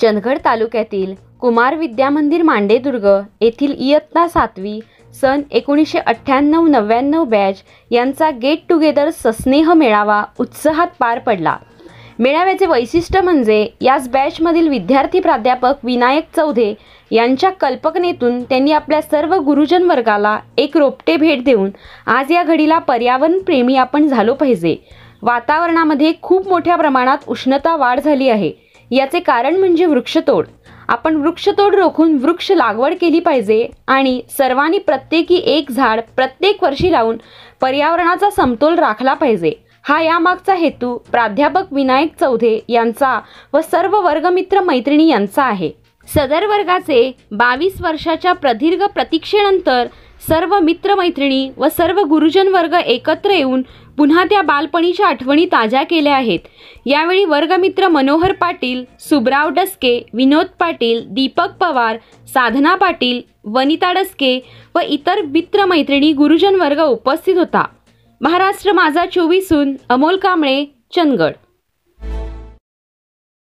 चंदगड तालुक्यातील कुमार विद्या मंदिर मांडेदुर्ग येथील इयत्ता 7वी सन 1998-99 बॅच यांचा गेट टुगेदर सस्नेह मेळावा उत्साहात पार पडला। मेळाव्याचे वैशिष्ट्य म्हणजे याच बॅचमधील विद्यार्थी प्राध्यापक विनायक चौधे यांच्या कल्पकनेतून त्यांनी आपल्या सर्व गुरुजन वर्गाला एक रोपटे भेट देऊन आज या घडीला पर्यावरण प्रेमी आपण झालो पाहिजे। वातावरणामध्ये खूप मोठ्या प्रमाणात उष्णता वाढ झाली आहे। याचे कारण म्हणजे वृक्षतोड। आपण वृक्षतोड रोखून वृक्ष लागवड केली पाहिजे आणि सर्वांनी प्रत्येकी एक झाड प्रत्येक वर्षी लावून पर्यावरणाचा समतोल राखला पाहिजे। हा यामागचा हेतू प्राध्यापक विनायक चौधे यांचा व सर्व वर्गमित्र मैत्रिणी यांचा आहे। सदर वर्गाचे 22 वर्षाच्या प्रदीर्घ प्रतीक्षेनंतर सर्व मित्रमैत्रिणी व सर्व गुरुजन वर्ग एकत्र येऊन पुन्हा त्या बालपणीच्या आठवणी ताज्या केल्या आहेत। यावेळी वर्गमित्र मनोहर पाटील, सुब्राव डस्के, विनोद पाटील, दीपक पवार, साधना पाटील, वनिता डस्के व इतर मित्रमैत्रिणी गुरुजन वर्ग उपस्थित होता। महाराष्ट्र माझा 24 अमोल कांबळे, चंदगड।